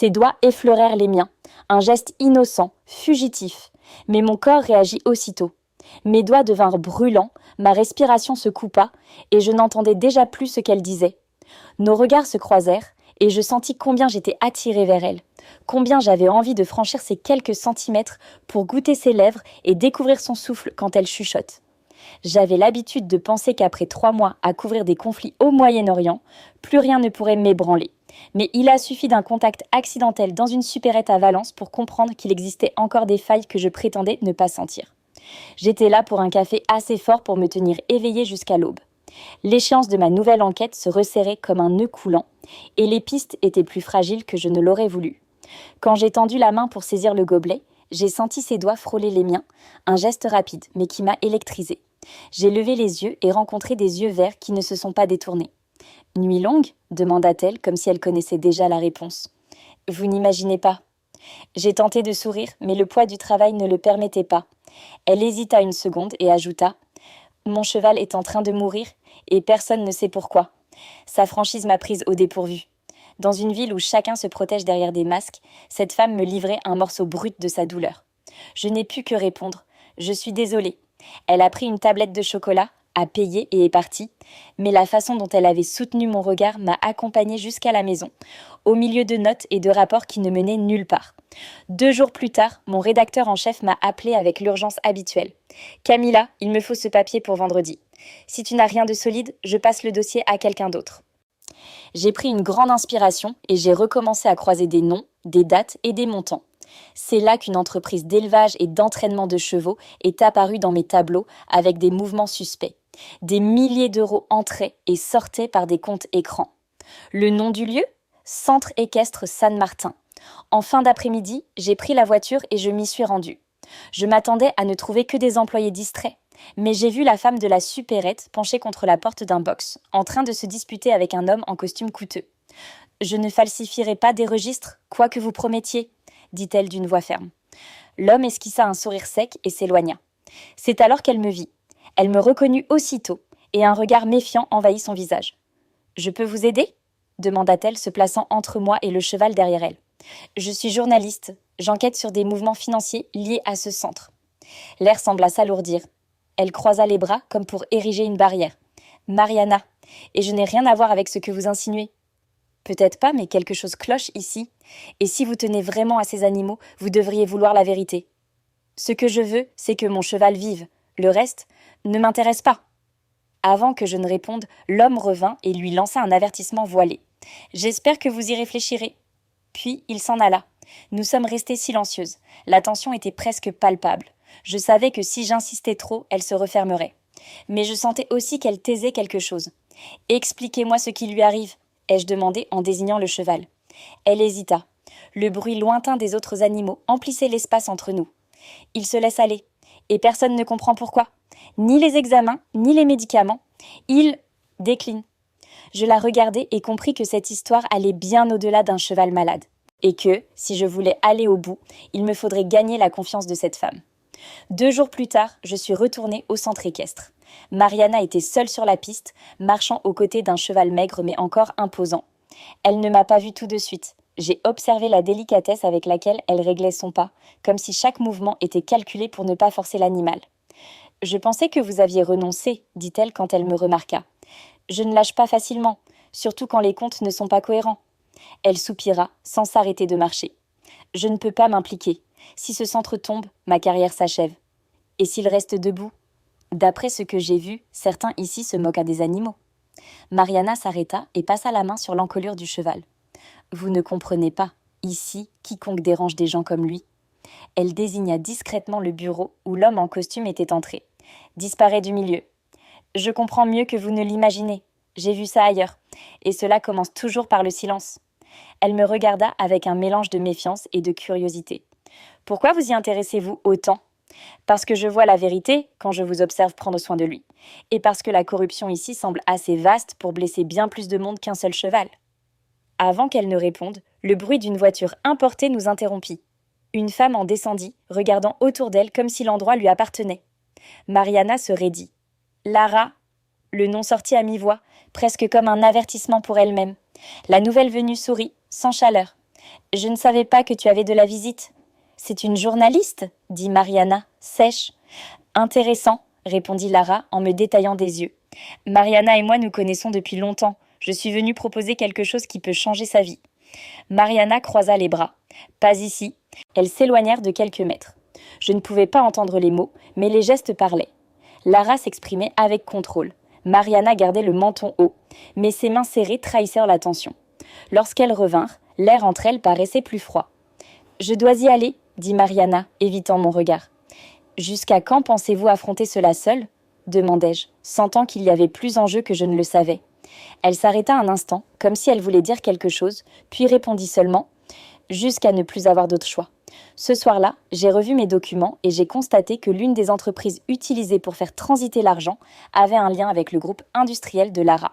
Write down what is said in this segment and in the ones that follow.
Ses doigts effleurèrent les miens, un geste innocent, fugitif, mais mon corps réagit aussitôt. Mes doigts devinrent brûlants, ma respiration se coupa, et je n'entendais déjà plus ce qu'elle disait. Nos regards se croisèrent, et je sentis combien j'étais attirée vers elle, combien j'avais envie de franchir ces quelques centimètres pour goûter ses lèvres et découvrir son souffle quand elle chuchote. J'avais l'habitude de penser qu'après 3 mois à couvrir des conflits au Moyen-Orient, plus rien ne pourrait m'ébranler. Mais il a suffi d'un contact accidentel dans une supérette à Valence pour comprendre qu'il existait encore des failles que je prétendais ne pas sentir. J'étais là pour un café assez fort pour me tenir éveillée jusqu'à l'aube. L'échéance de ma nouvelle enquête se resserrait comme un nœud coulant, et les pistes étaient plus fragiles que je ne l'aurais voulu. Quand j'ai tendu la main pour saisir le gobelet, j'ai senti ses doigts frôler les miens, un geste rapide mais qui m'a électrisée. J'ai levé les yeux et rencontré des yeux verts qui ne se sont pas détournés. « Nuit longue ?» demanda-t-elle comme si elle connaissait déjà la réponse. « Vous n'imaginez pas. » J'ai tenté de sourire, mais le poids du travail ne le permettait pas. Elle hésita une seconde et ajouta « Mon cheval est en train de mourir et personne ne sait pourquoi. » Sa franchise m'a prise au dépourvu. Dans une ville où chacun se protège derrière des masques, cette femme me livrait un morceau brut de sa douleur. Je n'ai pu que répondre « Je suis désolée ». Elle a pris une tablette de chocolat, a payé et est partie, mais la façon dont elle avait soutenu mon regard m'a accompagnée jusqu'à la maison, au milieu de notes et de rapports qui ne menaient nulle part. 2 jours plus tard, mon rédacteur en chef m'a appelé avec l'urgence habituelle. « Camilla, il me faut ce papier pour vendredi. Si tu n'as rien de solide, je passe le dossier à quelqu'un d'autre. » J'ai pris une grande inspiration et j'ai recommencé à croiser des noms, des dates et des montants. C'est là qu'une entreprise d'élevage et d'entraînement de chevaux est apparue dans mes tableaux avec des mouvements suspects. Des milliers d'euros entraient et sortaient par des comptes écrans. Le nom du lieu ? Centre équestre San Martin. En fin d'après-midi, j'ai pris la voiture et je m'y suis rendue. Je m'attendais à ne trouver que des employés distraits, mais j'ai vu la femme de la supérette penchée contre la porte d'un box, en train de se disputer avec un homme en costume coûteux. « Je ne falsifierai pas des registres, quoi que vous promettiez », dit-elle d'une voix ferme. L'homme esquissa un sourire sec et s'éloigna. C'est alors qu'elle me vit. Elle me reconnut aussitôt, et un regard méfiant envahit son visage. « Je peux vous aider ?» demanda-t-elle, se plaçant entre moi et le cheval derrière elle. « Je suis journaliste. J'enquête sur des mouvements financiers liés à ce centre. » L'air sembla s'alourdir. Elle croisa les bras comme pour ériger une barrière. « Mariana, et je n'ai rien à voir avec ce que vous insinuez. » « Peut-être pas, mais quelque chose cloche ici. Et si vous tenez vraiment à ces animaux, vous devriez vouloir la vérité. Ce que je veux, c'est que mon cheval vive. Le reste ne m'intéresse pas. » Avant que je ne réponde, l'homme revint et lui lança un avertissement voilé. « J'espère que vous y réfléchirez. » Puis il s'en alla. Nous sommes restées silencieuses. La tension était presque palpable. Je savais que si j'insistais trop, elle se refermerait. Mais je sentais aussi qu'elle taisait quelque chose. « Expliquez-moi ce qui lui arrive, » ai-je demandé en désignant le cheval. Elle hésita. Le bruit lointain des autres animaux emplissait l'espace entre nous. Il se laisse aller, et personne ne comprend pourquoi. Ni les examens, ni les médicaments. Il décline. Je la regardai et compris que cette histoire allait bien au-delà d'un cheval malade. Et que, si je voulais aller au bout, il me faudrait gagner la confiance de cette femme. 2 jours plus tard, je suis retournée au centre équestre. Mariana était seule sur la piste, marchant aux côtés d'un cheval maigre mais encore imposant. Elle ne m'a pas vue tout de suite. J'ai observé la délicatesse avec laquelle elle réglait son pas, comme si chaque mouvement était calculé pour ne pas forcer l'animal. « Je pensais que vous aviez renoncé, » dit-elle quand elle me remarqua. « Je ne lâche pas facilement, surtout quand les comptes ne sont pas cohérents. » Elle soupira, sans s'arrêter de marcher. « Je ne peux pas m'impliquer. Si ce centre tombe, ma carrière s'achève. Et s'il reste debout ? D'après ce que j'ai vu, certains ici se moquent à des animaux. » Mariana s'arrêta et passa la main sur l'encolure du cheval. « Vous ne comprenez pas. Ici, quiconque dérange des gens comme lui. » Elle désigna discrètement le bureau où l'homme en costume était entré. « Disparaît du milieu. » « Je comprends mieux que vous ne l'imaginez. J'ai vu ça ailleurs. Et cela commence toujours par le silence. » Elle me regarda avec un mélange de méfiance et de curiosité. « Pourquoi vous y intéressez-vous autant ? » Parce que je vois la vérité quand je vous observe prendre soin de lui. Et parce que la corruption ici semble assez vaste pour blesser bien plus de monde qu'un seul cheval. Avant qu'elle ne réponde, le bruit d'une voiture importée nous interrompit. Une femme en descendit, regardant autour d'elle comme si l'endroit lui appartenait. Mariana se raidit. « Lara !» Le nom sortit à mi-voix, presque comme un avertissement pour elle-même. La nouvelle venue sourit, sans chaleur. Je ne savais pas que tu avais de la visite. C'est une journaliste, dit Mariana, sèche. Intéressant, répondit Lara en me détaillant des yeux. Mariana et moi nous connaissons depuis longtemps. Je suis venue proposer quelque chose qui peut changer sa vie. Mariana croisa les bras. Pas ici. Elles s'éloignèrent de quelques mètres. Je ne pouvais pas entendre les mots, mais les gestes parlaient. Lara s'exprimait avec contrôle. Mariana gardait le menton haut, mais ses mains serrées trahissaient l'attention. Lorsqu'elles revinrent, l'air entre elles paraissait plus froid. « Je dois y aller, » dit Mariana, évitant mon regard. « Jusqu'à quand pensez-vous affronter cela seule ?» demandai-je, sentant qu'il y avait plus en jeu que je ne le savais. Elle s'arrêta un instant, comme si elle voulait dire quelque chose, puis répondit seulement « Jusqu'à ne plus avoir d'autre choix. » Ce soir-là, j'ai revu mes documents et j'ai constaté que l'une des entreprises utilisées pour faire transiter l'argent avait un lien avec le groupe industriel de Lara.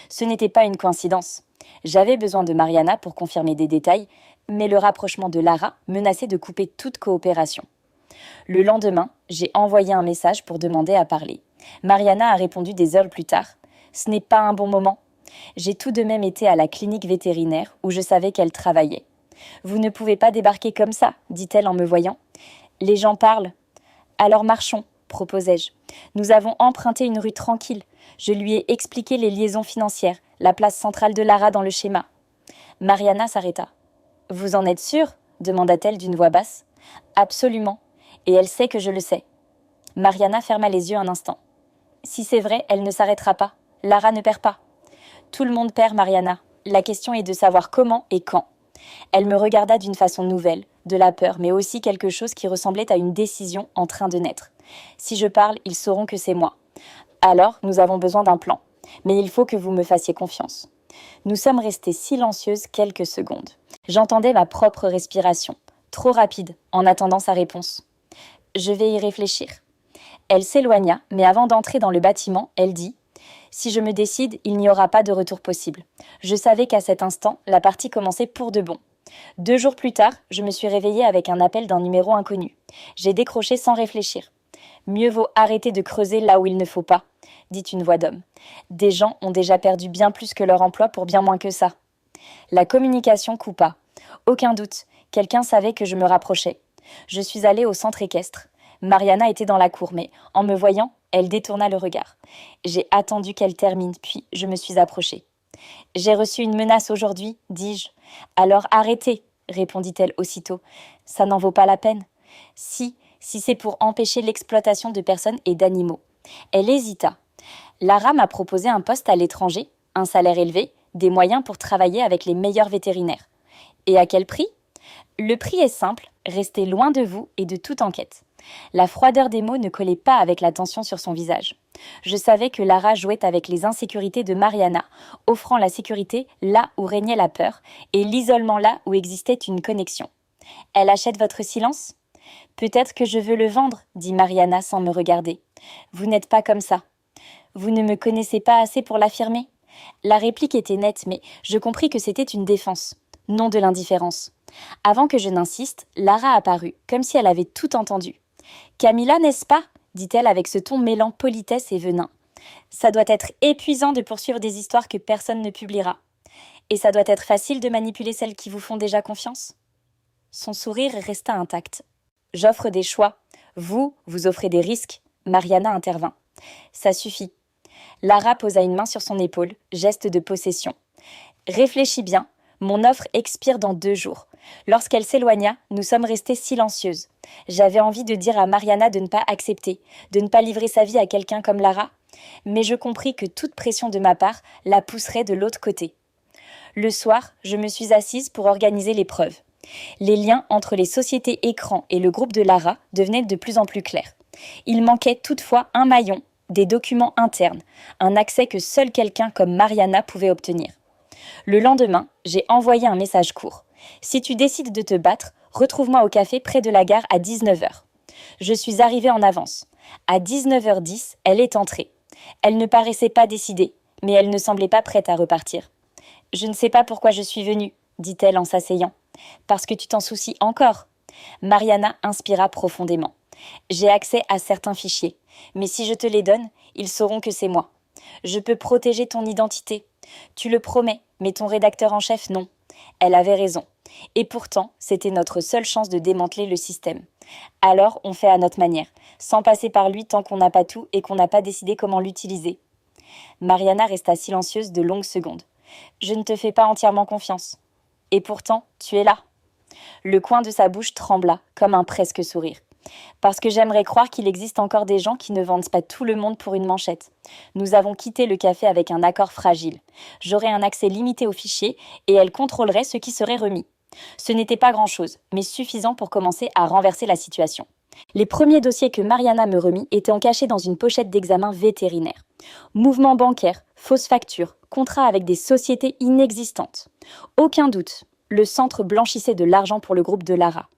Ce n'était pas une coïncidence. J'avais besoin de Mariana pour confirmer des détails, mais le rapprochement de Lara menaçait de couper toute coopération. Le lendemain, j'ai envoyé un message pour demander à parler. Mariana a répondu des heures plus tard. « Ce n'est pas un bon moment. » J'ai tout de même été à la clinique vétérinaire où je savais qu'elle travaillait. « Vous ne pouvez pas débarquer comme ça, dit-elle en me voyant. Les gens parlent. Alors marchons, proposai-je. Nous avons emprunté une rue tranquille. Je lui ai expliqué les liaisons financières, la place centrale de Lara dans le schéma. Mariana s'arrêta. « Vous en êtes sûre ?» demanda-t-elle d'une voix basse. « Absolument. Et elle sait que je le sais. » Mariana ferma les yeux un instant. « Si c'est vrai, elle ne s'arrêtera pas. Lara ne perd pas. »« Tout le monde perd, Mariana. La question est de savoir comment et quand. » Elle me regarda d'une façon nouvelle, de la peur, mais aussi quelque chose qui ressemblait à une décision en train de naître. Si je parle, ils sauront que c'est moi. Alors, nous avons besoin d'un plan. Mais il faut que vous me fassiez confiance. Nous sommes restées silencieuses quelques secondes. J'entendais ma propre respiration, trop rapide, en attendant sa réponse. Je vais y réfléchir. Elle s'éloigna, mais avant d'entrer dans le bâtiment, elle dit « Si je me décide, il n'y aura pas de retour possible. » Je savais qu'à cet instant, la partie commençait pour de bon. 2 jours plus tard, je me suis réveillée avec un appel d'un numéro inconnu. J'ai décroché sans réfléchir. « Mieux vaut arrêter de creuser là où il ne faut pas », dit une voix d'homme. Des gens ont déjà perdu bien plus que leur emploi pour bien moins que ça. La communication coupa. Aucun doute, quelqu'un savait que je me rapprochais. Je suis allée au centre équestre. Mariana était dans la cour, mais en me voyant, elle détourna le regard. J'ai attendu qu'elle termine, puis je me suis approchée. « J'ai reçu une menace aujourd'hui, dis-je. »« Alors arrêtez, répondit-elle aussitôt. Ça n'en vaut pas la peine. Si c'est pour empêcher l'exploitation de personnes et d'animaux. » Elle hésita. Lara m'a proposé un poste à l'étranger, un salaire élevé, des moyens pour travailler avec les meilleurs vétérinaires. Et à quel prix ? Le prix est simple, restez loin de vous et de toute enquête. La froideur des mots ne collait pas avec la tension sur son visage. Je savais que Lara jouait avec les insécurités de Mariana, offrant la sécurité là où régnait la peur et l'isolement là où existait une connexion. « Elle achète votre silence ? » « Peut-être que je veux le vendre, » dit Mariana sans me regarder. « Vous n'êtes pas comme ça. Vous ne me connaissez pas assez pour l'affirmer ?» La réplique était nette, mais je compris que c'était une défense, non de l'indifférence. Avant que je n'insiste, Lara apparut, comme si elle avait tout entendu. « Camilla, n'est-ce pas ?» dit-elle avec ce ton mêlant politesse et venin. « Ça doit être épuisant de poursuivre des histoires que personne ne publiera. Et ça doit être facile de manipuler celles qui vous font déjà confiance ?» Son sourire resta intact. « J'offre des choix. Vous offrez des risques. » Mariana intervint. « Ça suffit. » Lara posa une main sur son épaule, geste de possession. « Réfléchis bien. Mon offre expire dans 2 jours. » Lorsqu'elle s'éloigna, nous sommes restées silencieuses. J'avais envie de dire à Mariana de ne pas accepter, de ne pas livrer sa vie à quelqu'un comme Lara, mais je compris que toute pression de ma part la pousserait de l'autre côté. Le soir, je me suis assise pour organiser les preuves. Les liens entre les sociétés écrans et le groupe de Lara devenaient de plus en plus clairs. Il manquait toutefois un maillon, des documents internes, un accès que seul quelqu'un comme Mariana pouvait obtenir. Le lendemain, j'ai envoyé un message court. « Si tu décides de te battre, retrouve-moi au café près de la gare à 19h. » Je suis arrivée en avance. À 19h10, elle est entrée. Elle ne paraissait pas décidée, mais elle ne semblait pas prête à repartir. « Je ne sais pas pourquoi je suis venue, » dit-elle en s'asseyant. « Parce que tu t'en soucies encore. » Mariana inspira profondément. « J'ai accès à certains fichiers, mais si je te les donne, ils sauront que c'est moi. Je peux protéger ton identité. Tu le promets, mais ton rédacteur en chef, non. » Elle avait raison. Et pourtant, c'était notre seule chance de démanteler le système. Alors, on fait à notre manière, sans passer par lui tant qu'on n'a pas tout et qu'on n'a pas décidé comment l'utiliser. Mariana resta silencieuse de longues secondes. Je ne te fais pas entièrement confiance. Et pourtant, tu es là. Le coin de sa bouche trembla, comme un presque sourire. Parce que j'aimerais croire qu'il existe encore des gens qui ne vendent pas tout le monde pour une manchette. Nous avons quitté le café avec un accord fragile. J'aurais un accès limité aux fichiers et elle contrôlerait ce qui serait remis. Ce n'était pas grand-chose, mais suffisant pour commencer à renverser la situation. Les premiers dossiers que Mariana me remit étaient cachés dans une pochette d'examen vétérinaire. Mouvements bancaires, fausses factures, contrats avec des sociétés inexistantes. Aucun doute, le centre blanchissait de l'argent pour le groupe de Lara.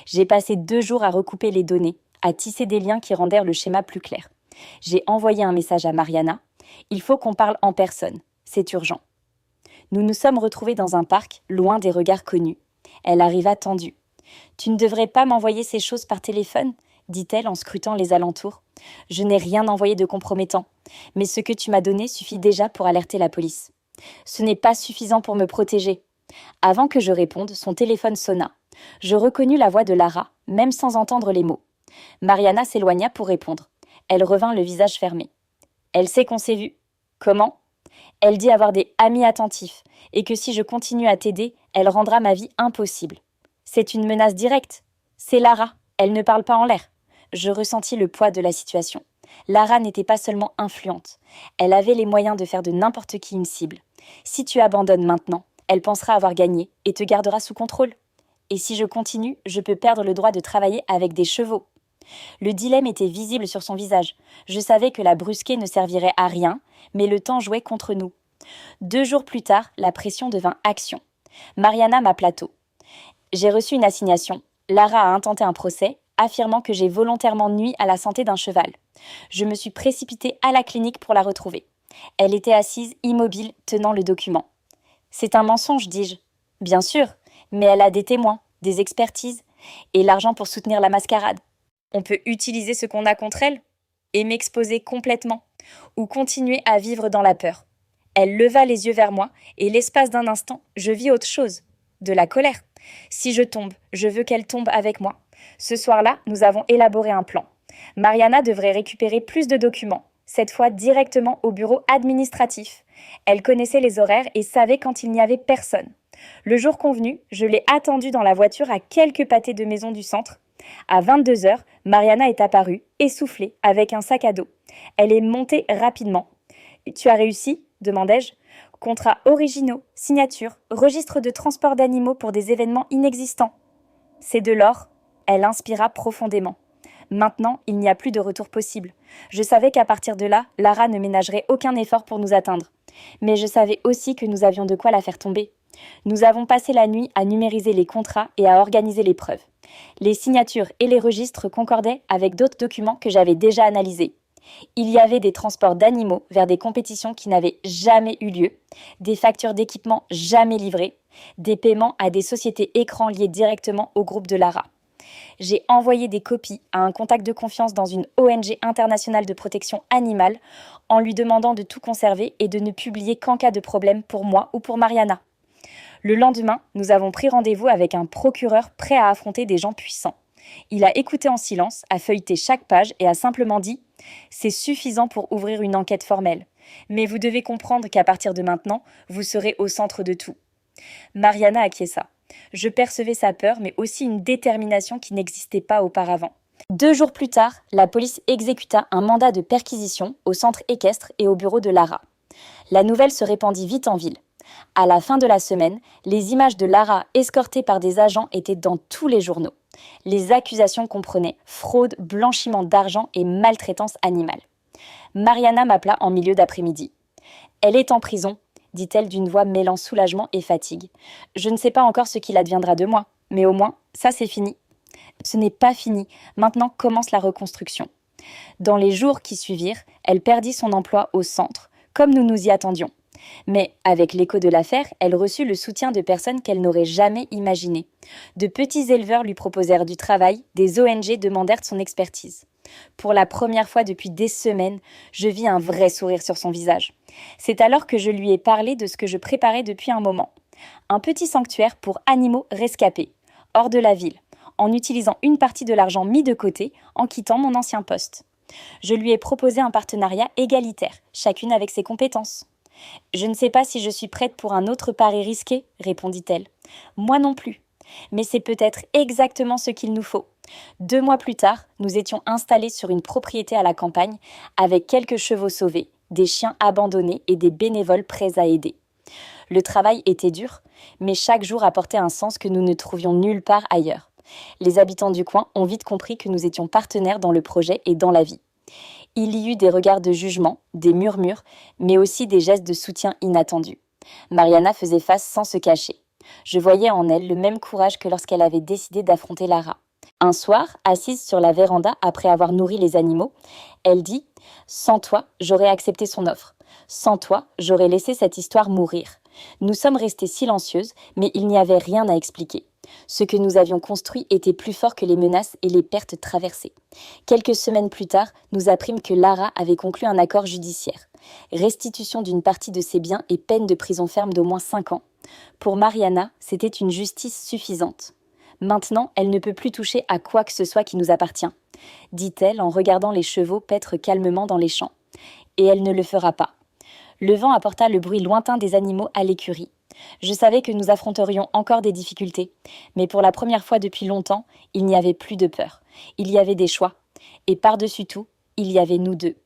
J'ai passé 2 jours à recouper les données, à tisser des liens qui rendèrent le schéma plus clair. J'ai envoyé un message à Mariana. Il faut qu'on parle en personne. C'est urgent. Nous nous sommes retrouvés dans un parc, loin des regards connus. Elle arriva tendue. « Tu ne devrais pas m'envoyer ces choses par téléphone ?» dit-elle en scrutant les alentours. « Je n'ai rien envoyé de compromettant, mais ce que tu m'as donné suffit déjà pour alerter la police. Ce n'est pas suffisant pour me protéger. » Avant que je réponde, son téléphone sonna. Je reconnus la voix de Lara, même sans entendre les mots. Mariana s'éloigna pour répondre. Elle revint le visage fermé. « Elle sait qu'on s'est vu. »« Comment ?» ?»« Elle dit avoir des amis attentifs, et que si je continue à t'aider, elle rendra ma vie impossible. C'est une menace directe. C'est Lara, elle ne parle pas en l'air. » Je ressentis le poids de la situation. Lara n'était pas seulement influente. Elle avait les moyens de faire de n'importe qui une cible. Si tu abandonnes maintenant, elle pensera avoir gagné et te gardera sous contrôle. Et si je continue, je peux perdre le droit de travailler avec des chevaux. Le dilemme était visible sur son visage. Je savais que la brusquer ne servirait à rien, mais le temps jouait contre nous. 2 jours plus tard, la pression devint action. Mariana m'appela tôt. J'ai reçu une assignation. Lara a intenté un procès, affirmant que j'ai volontairement nui à la santé d'un cheval. Je me suis précipitée à la clinique pour la retrouver. Elle était assise, immobile, tenant le document. « C'est un mensonge, dis-je. »« Bien sûr, mais elle a des témoins, des expertises, et l'argent pour soutenir la mascarade. On peut utiliser ce qu'on a contre elle et m'exposer complètement, ou continuer à vivre dans la peur. » Elle leva les yeux vers moi, et l'espace d'un instant, je vis autre chose. De la colère. Si je tombe, je veux qu'elle tombe avec moi. Ce soir-là, nous avons élaboré un plan. Mariana devrait récupérer plus de documents, cette fois directement au bureau administratif. Elle connaissait les horaires et savait quand il n'y avait personne. Le jour convenu, je l'ai attendue dans la voiture à quelques pâtés de maison du centre. À 22h, Mariana est apparue, essoufflée, avec un sac à dos. Elle est montée rapidement. « Tu as réussi ?» demandai-je. « Contrats originaux, signature, registre de transport d'animaux pour des événements inexistants. » « C'est de l'or. » Elle inspira profondément. Maintenant, il n'y a plus de retour possible. Je savais qu'à partir de là, Lara ne ménagerait aucun effort pour nous atteindre. Mais je savais aussi que nous avions de quoi la faire tomber. Nous avons passé la nuit à numériser les contrats et à organiser les preuves. Les signatures et les registres concordaient avec d'autres documents que j'avais déjà analysés. Il y avait des transports d'animaux vers des compétitions qui n'avaient jamais eu lieu, des factures d'équipement jamais livrées, des paiements à des sociétés écrans liées directement au groupe de Lara. J'ai envoyé des copies à un contact de confiance dans une ONG internationale de protection animale en lui demandant de tout conserver et de ne publier qu'en cas de problème pour moi ou pour Mariana. Le lendemain, nous avons pris rendez-vous avec un procureur prêt à affronter des gens puissants. Il a écouté en silence, a feuilleté chaque page et a simplement dit « C'est suffisant pour ouvrir une enquête formelle. Mais vous devez comprendre qu'à partir de maintenant, vous serez au centre de tout. » Mariana acquiesça. Je percevais sa peur, mais aussi une détermination qui n'existait pas auparavant. 2 jours plus tard, la police exécuta un mandat de perquisition au centre équestre et au bureau de Lara. La nouvelle se répandit vite en ville. À la fin de la semaine, les images de Lara escortée par des agents étaient dans tous les journaux. Les accusations comprenaient fraude, blanchiment d'argent et maltraitance animale. Mariana m'appela en milieu d'après-midi. « Elle est en prison », dit-elle d'une voix mêlant soulagement et fatigue. « Je ne sais pas encore ce qu'il adviendra de moi, mais au moins, ça c'est fini. » Ce n'est pas fini, maintenant commence la reconstruction. Dans les jours qui suivirent, elle perdit son emploi au centre, comme nous nous y attendions. Mais, avec l'écho de l'affaire, elle reçut le soutien de personnes qu'elle n'aurait jamais imaginées. De petits éleveurs lui proposèrent du travail, des ONG demandèrent son expertise. Pour la première fois depuis des semaines, je vis un vrai sourire sur son visage. C'est alors que je lui ai parlé de ce que je préparais depuis un moment. Un petit sanctuaire pour animaux rescapés, hors de la ville, en utilisant une partie de l'argent mis de côté en quittant mon ancien poste. Je lui ai proposé un partenariat égalitaire, chacune avec ses compétences. Je ne sais pas si je suis prête pour un autre pari risqué, répondit-elle. Moi non plus. Mais c'est peut-être exactement ce qu'il nous faut. 2 mois plus tard, nous étions installés sur une propriété à la campagne, avec quelques chevaux sauvés, des chiens abandonnés et des bénévoles prêts à aider. Le travail était dur, mais chaque jour apportait un sens que nous ne trouvions nulle part ailleurs. Les habitants du coin ont vite compris que nous étions partenaires dans le projet et dans la vie. Il y eut des regards de jugement, des murmures, mais aussi des gestes de soutien inattendus. Mariana faisait face sans se cacher. Je voyais en elle le même courage que lorsqu'elle avait décidé d'affronter Lara. Un soir, assise sur la véranda après avoir nourri les animaux, elle dit « Sans toi, j'aurais accepté son offre. Sans toi, j'aurais laissé cette histoire mourir. Nous sommes restées silencieuses, mais il n'y avait rien à expliquer. Ce que nous avions construit était plus fort que les menaces et les pertes traversées. Quelques semaines plus tard, nous apprîmes que Lara avait conclu un accord judiciaire. Restitution d'une partie de ses biens et peine de prison ferme d'au moins 5 ans. Pour Mariana, c'était une justice suffisante. Maintenant, elle ne peut plus toucher à quoi que ce soit qui nous appartient, dit-elle en regardant les chevaux paître calmement dans les champs. Et elle ne le fera pas. Le vent apporta le bruit lointain des animaux à l'écurie. Je savais que nous affronterions encore des difficultés, mais pour la première fois depuis longtemps, il n'y avait plus de peur. Il y avait des choix. Et par-dessus tout, il y avait nous deux.